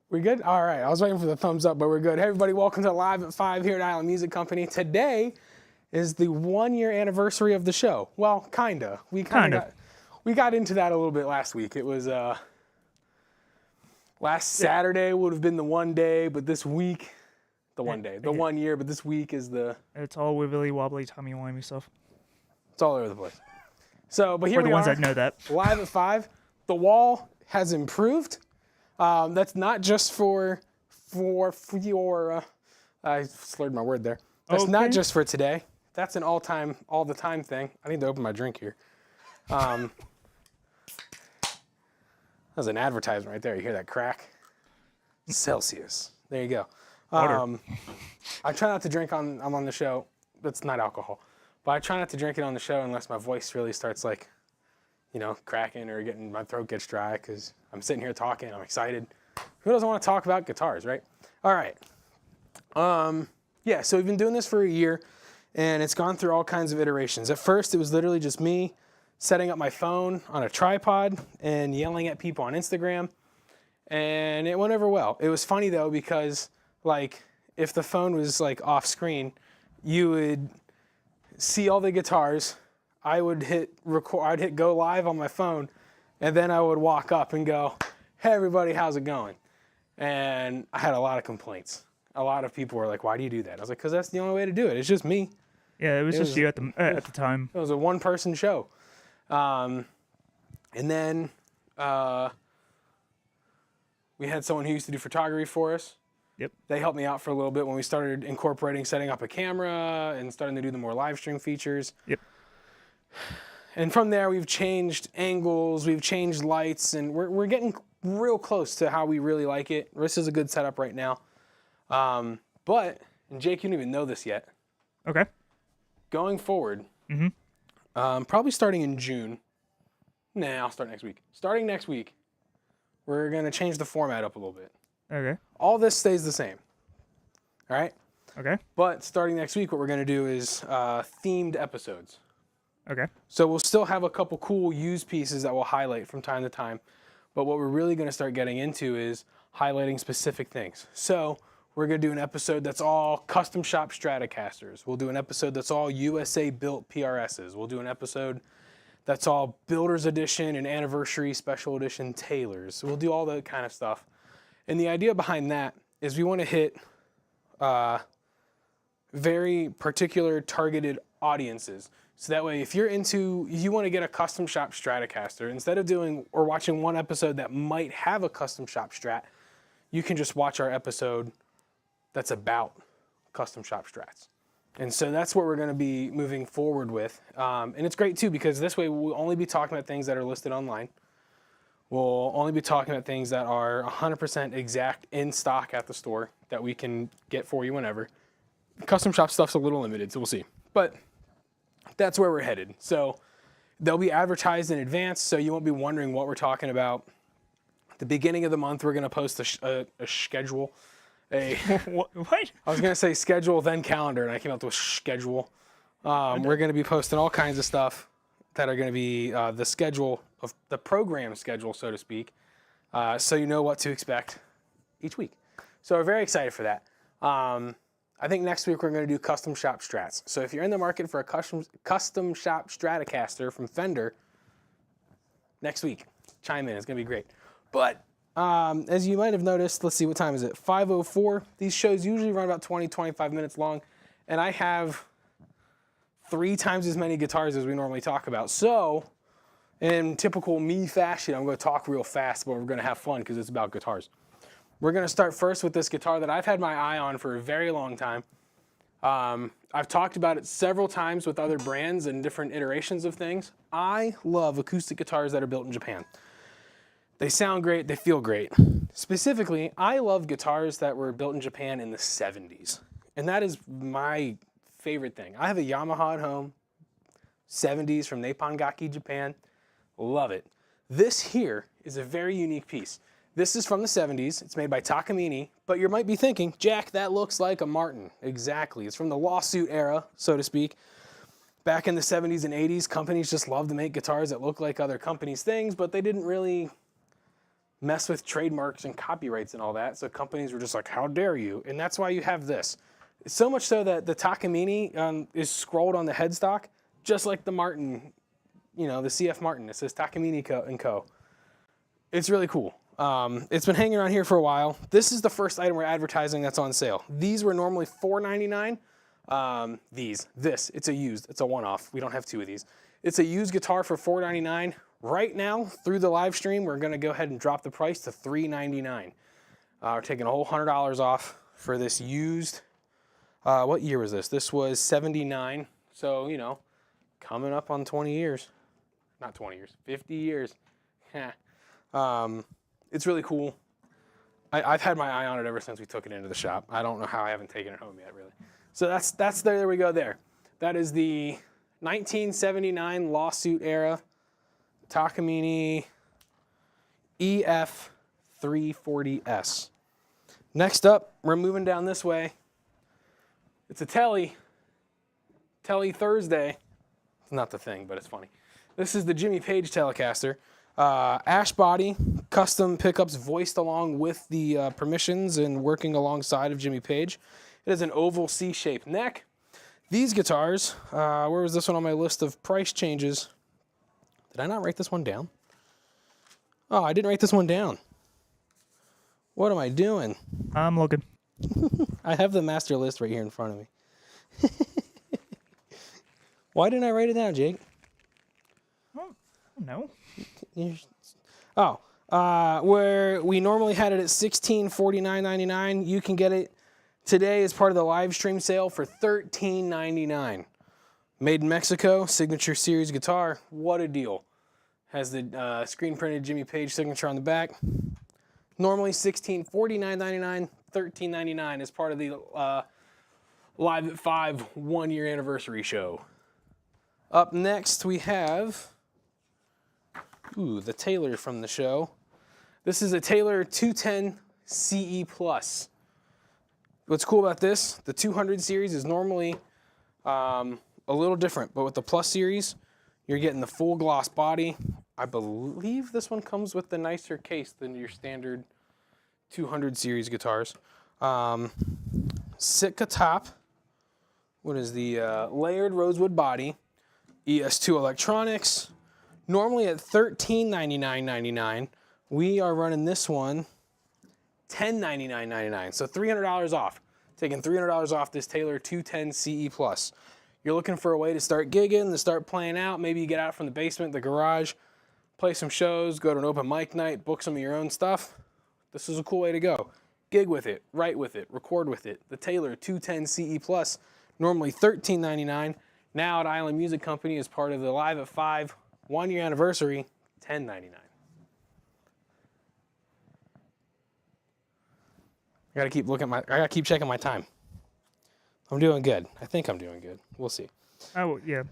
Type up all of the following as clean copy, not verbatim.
We good? All right. I was waiting for the thumbs up, but we're good. Hey, everybody, welcome to Live at 5 here at Island Music Company. Today is the 1-year anniversary of the show. Well, kinda. We got into that a little bit last week. It was last Saturday would have been the 1 day, but this week, the 1 day, the 1 year, but this week is the. It's all wibbly wobbly, timey wimey stuff. It's all over the place. So, but here For the we ones are, that know that. Live at 5. The wall has improved. That's not just for your. I slurred my word there. That's not just for today. That's an all the time thing. I need to open my drink here. That was an advertisement right there. You hear that crack? Celsius. There you go. I try not to drink I'm on the show. That's not alcohol. But I try not to drink it on the show unless my voice really starts cracking or my throat gets dry because I'm sitting here talking. I'm excited. Who doesn't want to talk about guitars, right? All right. Yeah, so we've been doing this for a year, and it's gone through all kinds of iterations. At first, it was literally just me setting up my phone on a tripod and yelling at people on Instagram, and it went over well. It was funny, though, because, if the phone was, off screen, you would see all the guitars. I would hit record. I'd hit go live on my phone, and then I would walk up and go, "Hey everybody, how's it going?" And I had a lot of complaints. A lot of people were like, "Why do you do that?" I was like, "Because that's the only way to do it. It's just me." Yeah, it was just you at the time. It was a one-person show, and then we had someone who used to do photography for us. Yep. They helped me out for a little bit when we started incorporating setting up a camera and starting to do the more live stream features. Yep. And from there, we've changed angles, we've changed lights, and we're getting real close to how we really like it. This is a good setup right now. But, and Jake, you don't even know this yet. Okay. Going forward, probably starting in June. Nah, I'll start next week. Starting next week, we're going to change the format up a little bit. Okay. All this stays the same. All right? Okay. But starting next week, what we're going to do is themed episodes. Okay. So we'll still have a couple cool used pieces that we'll highlight from time to time. But what we're really going to start getting into is highlighting specific things. So we're going to do an episode that's all custom shop Stratocasters. We'll do an episode that's all USA built PRSs. We'll do an episode that's all Builder's Edition and Anniversary Special Edition Taylors. We'll do all that kind of stuff. And the idea behind that is we want to hit very particular targeted audiences. So that way, if you want to get a custom shop Stratocaster, instead of doing or watching one episode that might have a custom shop Strat, you can just watch our episode that's about custom shop Strats. And so that's what we're going to be moving forward with. And it's great too, because this way we'll only be talking about things that are listed online. We'll only be talking about things that are 100% exact in stock at the store that we can get for you whenever. Custom shop stuff's a little limited, so we'll see. But that's where we're headed. So they'll be advertised in advance, so you won't be wondering what we're talking about. At the beginning of the month, we're going to post a schedule. What? I was going to say schedule, then calendar, and I came up with schedule. We're going to be posting all kinds of stuff that are going to be the schedule of the program schedule, so to speak, so you know what to expect each week. So we're very excited for that. I think next week we're going to do custom shop Strats. So if you're in the market for a custom shop Stratocaster from Fender, next week, chime in. It's going to be great. But as you might have noticed, let's see, what time is it? 5:04. These shows usually run about 20, 25 minutes long, and I have 3 times as many guitars as we normally talk about. So in typical me fashion, I'm going to talk real fast, but we're going to have fun because it's about guitars. We're going to start first with this guitar that I've had my eye on for a very long time. I've talked about it several times with other brands and different iterations of things. I love acoustic guitars that are built in Japan. They sound great, they feel great. Specifically, I love guitars that were built in Japan in the 70s. And that is my favorite thing. I have a Yamaha at home, 70s from Nippon Gaki, Japan. Love it. This here is a very unique piece. This is from the 70s. It's made by Takamine, but you might be thinking, Jack, that looks like a Martin. Exactly. It's from the lawsuit era, so to speak. Back in the 70s and 80s, companies just loved to make guitars that look like other companies' things, but they didn't really mess with trademarks and copyrights and all that. So companies were just like, how dare you? And that's why you have this. So much so that the Takamine is scrolled on the headstock, just like the Martin, the CF Martin. It says Takamine & Co. It's really cool. It's been hanging around here for a while. This is the first item we're advertising that's on sale. These were normally $4.99. It's a used, it's a one-off. We don't have two of these. It's a used guitar for $4.99. Right now, through the live stream, we're gonna go ahead and drop the price to $3.99. We're taking a whole $100 off for this used, what year was this? This was 79. So, coming up on 20 years. Not 20 years, 50 years. It's really cool. I've had my eye on it ever since we took it into the shop. I don't know how I haven't taken it home yet, really. So that's there we go there. That is the 1979 lawsuit era Takamine EF340S. Next up, we're moving down this way. It's a Telly Thursday. It's not the thing, but it's funny. This is the Jimmy Page Telecaster. Ash body, custom pickups voiced along with the permissions and working alongside of Jimmy Page. It has an oval C-shaped neck. These guitars, where was this one on my list of price changes? Did I not write this one down? Oh, I didn't write this one down. What am I doing? I'm looking. I have the master list right here in front of me. Why didn't I write it down, Jake? Oh, no. Where we normally had it at $1649.99, you can get it today as part of the live stream sale for $13.99. Made in Mexico, signature series guitar. What a deal. Has the screen printed Jimmy Page signature on the back. Normally $1649.99, $13.99 as part of the Live at 5 1-year anniversary show. Up next we have the Taylor from the show. This is a Taylor 210 CE Plus. What's cool about this, the 200 series is normally a little different, but with the Plus series, you're getting the full gloss body. I believe this one comes with the nicer case than your standard 200 series guitars. Sitka top. What is the layered rosewood body? ES2 electronics. Normally at $1399.99, we are running this one $1099.99, so $300 off. Taking $300 off this Taylor 210 CE Plus. You're looking for a way to start gigging, to start playing out. Maybe you get out from the basement, the garage, play some shows, go to an open mic night, book some of your own stuff. This is a cool way to go. Gig with it, write with it, record with it. The Taylor 210 CE Plus, normally $1399. Now at Island Music Company as part of the Live at 5 1-year anniversary, $10.99. I gotta keep checking my time. I'm doing good. I think I'm doing good. We'll see. Oh, yeah.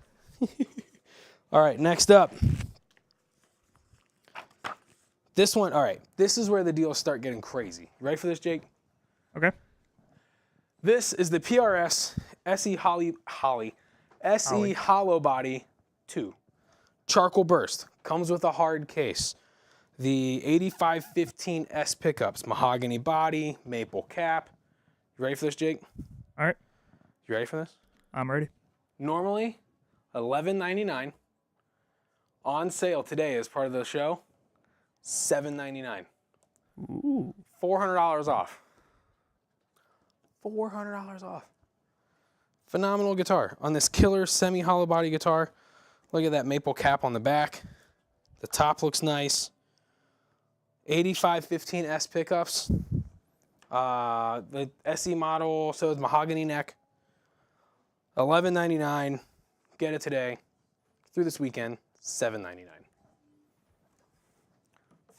All right, next up. This one, all right, this is where the deals start getting crazy. You ready for this, Jake? Okay. This is the PRS SE Hollow Body 2. Charcoal burst. Comes with a hard case. The 8515S pickups. Mahogany body, maple cap. You ready for this, Jake? All right. You ready for this? I'm ready. Normally, $11.99. On sale today as part of the show, $7.99. Ooh. $400 off. $400 off. Phenomenal guitar. On this killer semi-hollow body guitar, look at that maple cap on the back. The top looks nice. 8515S pickups. The SE model, so it's mahogany neck. $11.99. Get it today. Through this weekend, $7.99.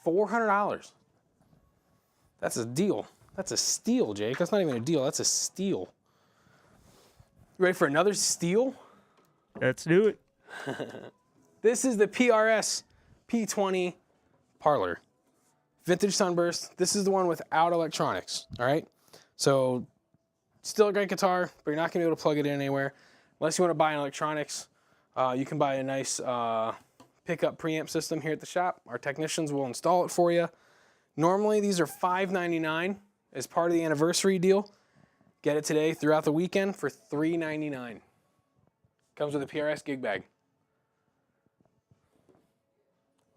$400. That's a deal. That's a steal, Jake. That's not even a deal. That's a steal. You ready for another steal? Let's do it. This is the PRS P20 Parlor. Vintage Sunburst. This is the one without electronics, all right? So still a great guitar, but you're not gonna be able to plug it in anywhere. Unless you wanna buy an electronics, you can buy a nice pickup preamp system here at the shop. Our technicians will install it for you. Normally, these are $5.99 as part of the anniversary deal. Get it today throughout the weekend for $3.99. Comes with a PRS gig bag.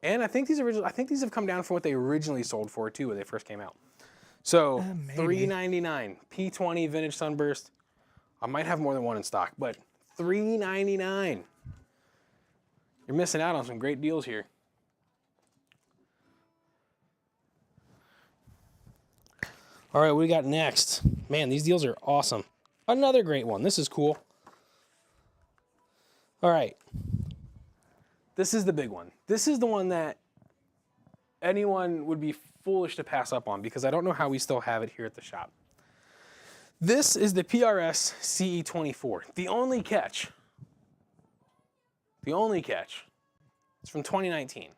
And I think these have come down from what they originally sold for too when they first came out. So maybe. $3.99 P20 vintage Sunburst. I might have more than one in stock, but $3.99. You're missing out on some great deals here. All right, what we got next? Man, these deals are awesome. Another great one. This is cool. All right. This is the big one. This is the one that anyone would be foolish to pass up on because I don't know how we still have it here at the shop. This is the PRS CE24. The only catch, it's from 2019.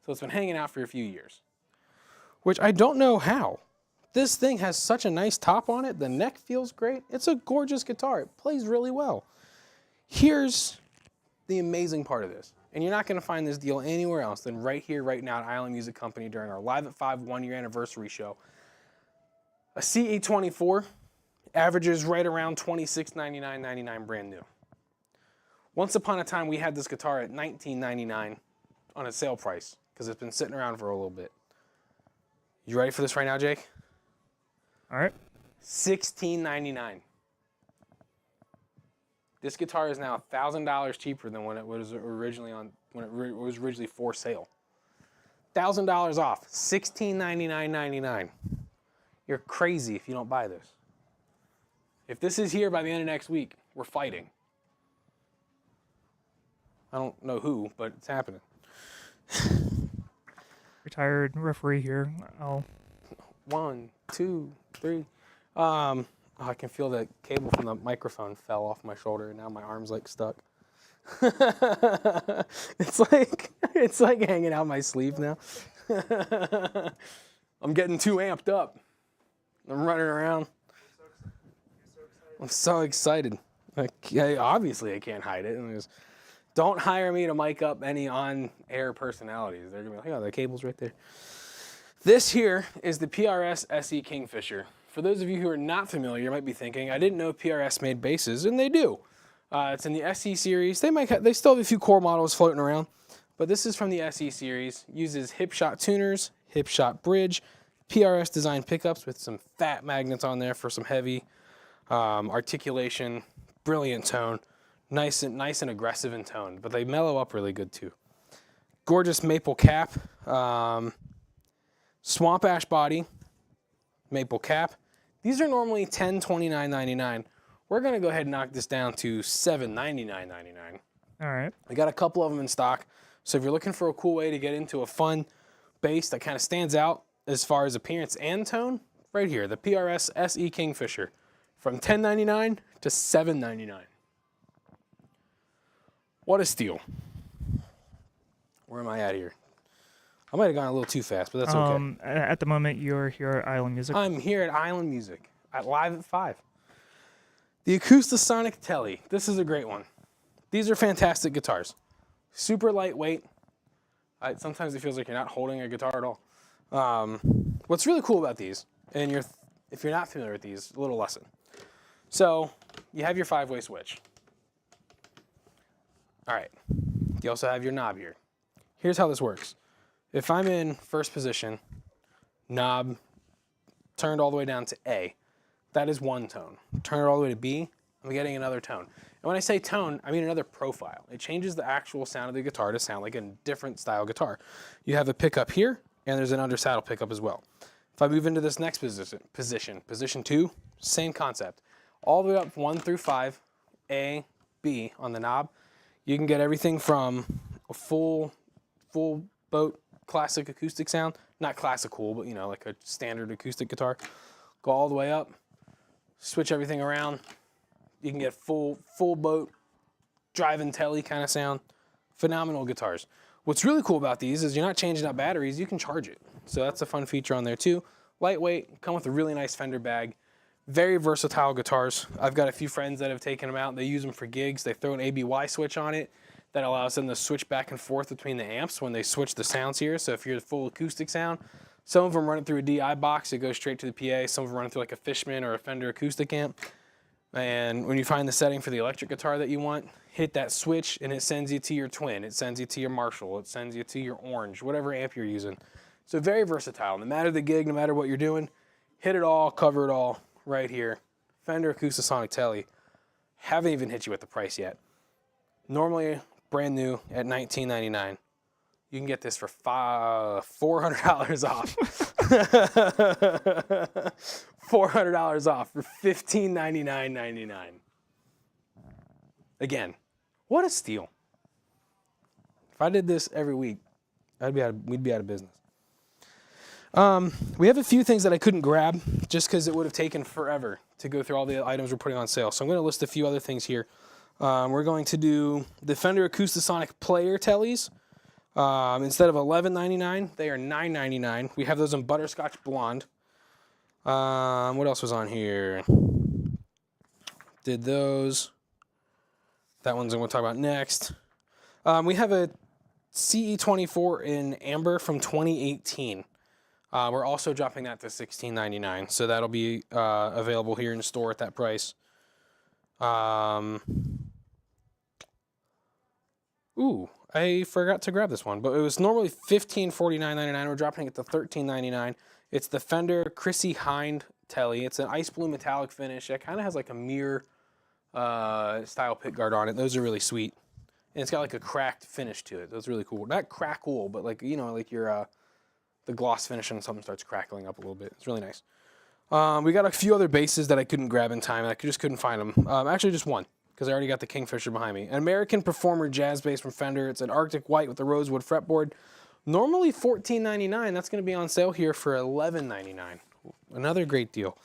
So it's been hanging out for a few years, which I don't know how. This thing has such a nice top on it. The neck feels great. It's a gorgeous guitar. It plays really well. Here's the amazing part of this. And you're not going to find this deal anywhere else than right here, right now at Island Music Company during our Live at 5 1-year anniversary show. A CE24 averages right around $26.99.99 brand new. Once upon a time, we had this guitar at $19.99 on a sale price because it's been sitting around for a little bit. You ready for this right now, Jake? All right. $16.99. This guitar is now $1,000 cheaper than when it was originally for sale. $1,000 off, $1699.99. You're crazy if you don't buy this. If this is here by the end of next week, we're fighting. I don't know who, but it's happening. Retired referee here. I'll 1, 2, 3. I can feel the cable from the microphone fell off my shoulder, and now my arm's like stuck. It's like hanging out my sleeve now. I'm getting too amped up. I'm running around. I'm so excited. Obviously, I can't hide it. And don't hire me to mic up any on-air personalities. They're gonna be like, oh, the cable's right there. This here is the PRS SE Kingfisher. For those of you who are not familiar, you might be thinking, I didn't know PRS made basses, and they do. It's in the SE series. They still have a few core models floating around, but this is from the SE series. Uses Hipshot tuners, Hipshot bridge, PRS design pickups with some fat magnets on there for some heavy articulation, brilliant tone, nice and aggressive in tone, but they mellow up really good too. Gorgeous maple cap, swamp ash body, maple cap. These are normally $1029.99. We're gonna go ahead and knock this down to $799.99. All right. We got a couple of them in stock. So if you're looking for a cool way to get into a fun bass that kind of stands out as far as appearance and tone, right here, the PRS SE Kingfisher, from $10.99 to $7.99. What a steal. Where am I at here? I might have gone a little too fast, but that's okay. At the moment, you're here at Island Music. I'm here at Island Music at Live at 5. The Acoustasonic Telly. This is a great one. These are fantastic guitars. Super lightweight. Sometimes it feels like you're not holding a guitar at all. What's really cool about these, and if you're not familiar with these, a little lesson. So you have your 5-way switch. All right. You also have your knob here. Here's how this works. If I'm in first position, knob turned all the way down to A, that is one tone. Turn it all the way to B, I'm getting another tone. And when I say tone, I mean another profile. It changes the actual sound of the guitar to sound like a different style guitar. You have a pickup here, and there's an under saddle pickup as well. If I move into this next position 2, same concept. All the way up 1 through 5, A, B on the knob, you can get everything from a full boat classic acoustic sound, not classical, but you know, like a standard acoustic guitar. Go all the way up, switch everything around. You can get full boat, driving telly kind of sound. Phenomenal guitars. What's really cool about these is you're not changing out batteries, you can charge it. So that's a fun feature on there too. Lightweight, come with a really nice fender bag. Very versatile guitars. I've got a few friends that have taken them out. They use them for gigs. They throw an ABY switch on it that allows them to switch back and forth between the amps when they switch the sounds here. So if you're the full acoustic sound, Some of them run it through a DI box. It goes straight to the PA. Some of them run it through like a Fishman or a Fender acoustic amp. And when you find the setting for the electric guitar that you want, hit that switch and it sends you to your Twin. It sends you to your Marshall. It sends you to your Orange, whatever amp you're using. So very versatile. No matter the gig, no matter what you're doing, hit it all, cover it all right here. Fender Acoustasonic Tele. Haven't even hit you with the price yet. Normally brand new at $19.99. You can get this for $400 off. $400 off for $1599.99. Again, what a steal. If I did this every week, we'd be out of business. We have a few things that I couldn't grab just because it would have taken forever to go through all the items we're putting on sale. So I'm going to list a few other things here. We're going to do the Fender Acoustasonic Player Teles. Instead of $11.99, they are $9.99. We have those in Butterscotch Blonde. What else was on here? Did those. That one's I'm going to talk about next. We have a CE24 in Amber from 2018. We're also dropping that to $16.99, so that'll be available here in store at that price. Ooh, I forgot to grab this one, but it was normally $1549.99. We're dropping it to $13.99. It's the Fender Chrissy Hind Tele. It's an ice blue metallic finish. It kind of has like a mirror style pickguard on it. Those are really sweet. And it's got like a cracked finish to it. That's really cool. Not crackle, but like, you know, like your the gloss finish and something starts crackling up a little bit. It's really nice. We got a few other basses that I couldn't grab in time. I just couldn't find them. Actually, just one, because I already got the Kingfisher behind me. An American Performer jazz bass from Fender. It's an Arctic White with a rosewood fretboard. Normally $14.99. That's going to be on sale here for $11.99. Another great deal.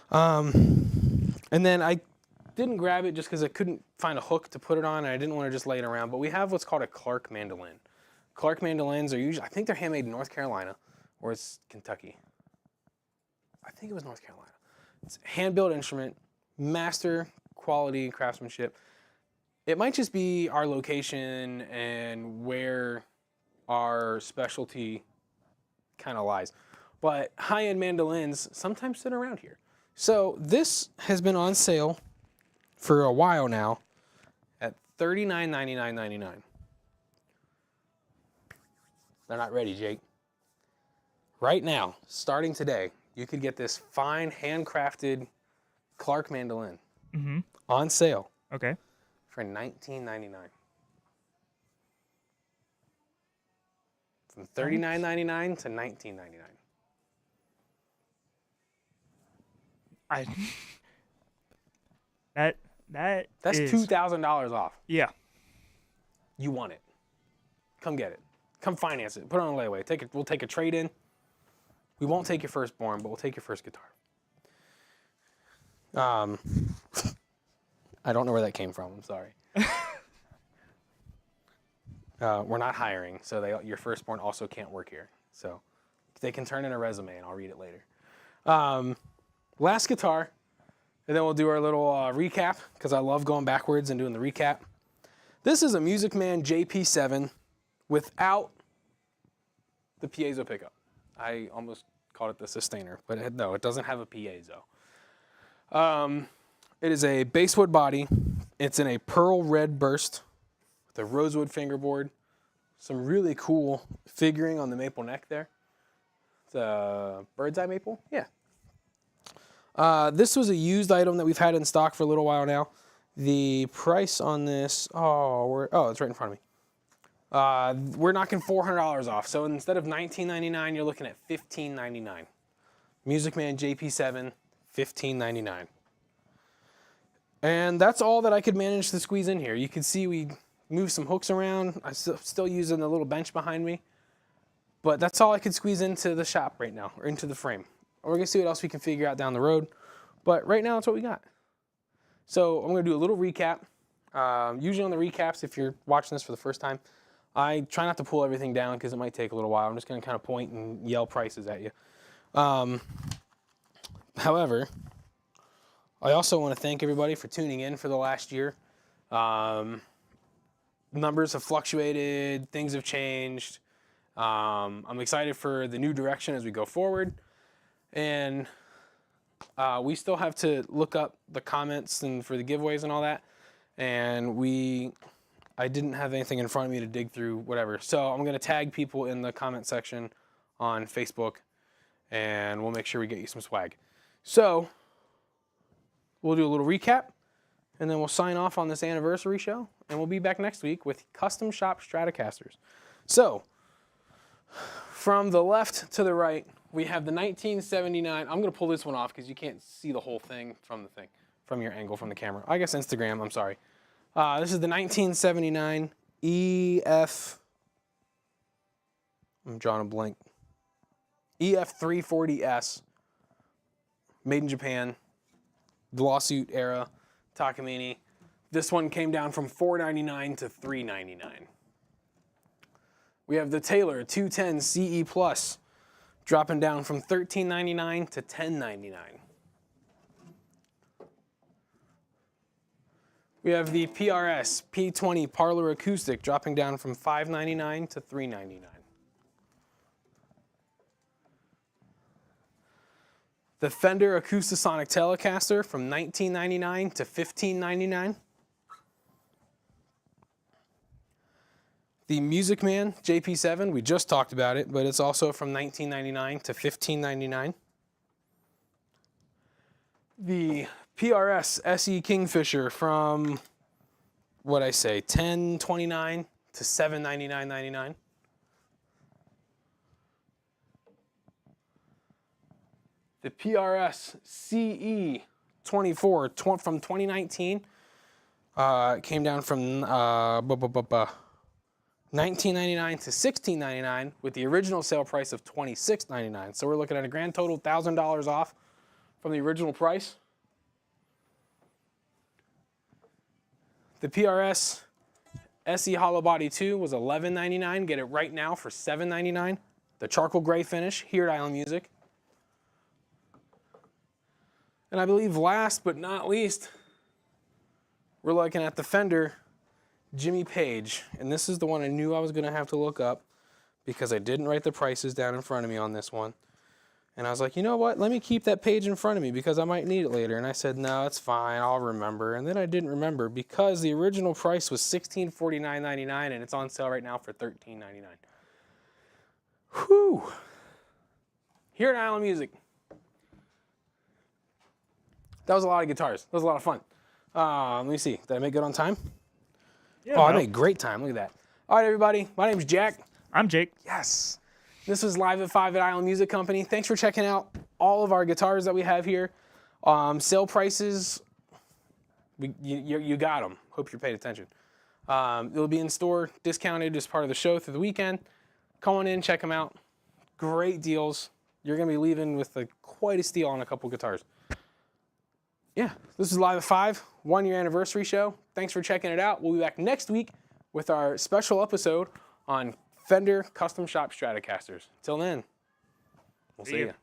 And then I didn't grab it just because I couldn't find a hook to put it on, and I didn't want to just lay it around. But we have what's called a Clark mandolin. Clark mandolins are usually, I think they're handmade in North Carolina, or it's Kentucky. I think it was North Carolina. It's a hand-built instrument, master quality craftsmanship. It might just be our location and where our specialty kind of lies. But high-end mandolins sometimes sit around here. So this has been on sale for a while now at $39.99.99. They're not ready, Jake. Right now, starting today, you could get this fine handcrafted Clark mandolin on sale Okay. for $19.99. From $39.99 to $19.99. That's is, $2,000 off. Yeah. You want it. Come get it. Come finance it. Put it on layaway. We'll take a trade-in. We won't take your firstborn, but we'll take your first guitar. I don't know where that came from. I'm sorry. We're not hiring, so your firstborn also can't work here. So they can turn in a resume, and I'll read it later. Last guitar, and then we'll do our little recap, because I love going backwards and doing the recap. This is a Music Man JP7 without the piezo pickup. I almost called it the sustainer, but no, it doesn't have a piezo. It is a basswood body. It's in a pearl red burst with a rosewood fingerboard. Some really cool figuring on the maple neck there. The bird's eye maple? Yeah. This was a used item that we've had in stock for a little while now. The price on this, it's right in front of me. We're knocking $400 off. So instead of $19.99, you're looking at $15.99. Music Man JP7, $15.99. And that's all that I could manage to squeeze in here. You can see we moved some hooks around. I'm still using the little bench behind me. But that's all I could squeeze into the shop right now, or into the frame. We're going to see what else we can figure out down the road. But right now, that's what we got. So I'm going to do a little recap. Usually on the recaps, if you're watching this for the first time, I try not to pull everything down because it might take a little while. I'm just going to kind of point and yell prices at you. However, I also want to thank everybody for tuning in for the last year. Numbers have fluctuated. Things have changed. I'm excited for the new direction as we go forward. And we still have to look up the comments and for the giveaways and all that. And I didn't have anything in front of me to dig through, whatever. So I'm going to tag people in the comment section on Facebook, and we'll make sure we get you some swag. So we'll do a little recap, and then we'll sign off on this anniversary show, and we'll be back next week with Custom Shop Stratocasters. So from the left to the right, we have the 1979. I'm going to pull this one off because you can't see the whole thing from your angle from the camera. I guess Instagram, I'm sorry. This is the 1979 I'm drawing a blank. EF340S, made in Japan, the lawsuit era, Takamine. This one came down from $499 to $399. We have the Taylor 210 CE Plus, dropping down from $1399 to $1099. We have the PRS P20 Parlor Acoustic, dropping down from $599 to $399. The Fender Acoustasonic Telecaster from $1999 to $1599. The Music Man JP7, we just talked about it, but it's also from $1999 to $1599. The PRS SE Kingfisher from, $1029 to $799.99. The PRS CE24 from 2019 came down from $1999 to $1699 with the original sale price of $26.99. So we're looking at a grand total $1,000 off from the original price. The PRS SE Hollow Body 2 was $11.99. Get it right now for $7.99. The charcoal gray finish here at Island Music. And I believe last but not least, we're looking at the Fender Jimmy Page. And this is the one I knew I was going to have to look up because I didn't write the prices down in front of me on this one. And I was like, you know what? Let me keep that page in front of me because I might need it later. And I said, no, it's fine. I'll remember. And then I didn't remember because the original price was $1649.99 and it's on sale right now for $13.99. Whew. Here at Island Music. That was a lot of guitars. That was a lot of fun. Let me see. Did I make good on time? Yeah, I made great time. Look at that. All right, everybody. My name's Jack. I'm Jake. Yes. This was Live at 5 at Island Music Company. Thanks for checking out all of our guitars that we have here. Sale prices, you got them. Hope you're paying attention. It'll be in store, discounted as part of the show through the weekend. Come on in, check them out. Great deals. You're going to be leaving with quite a steal on a couple guitars. Yeah, this is Live at 5, 1-year anniversary show. Thanks for checking it out. We'll be back next week with our special episode on Fender Custom Shop Stratocasters. Till then, we'll see you.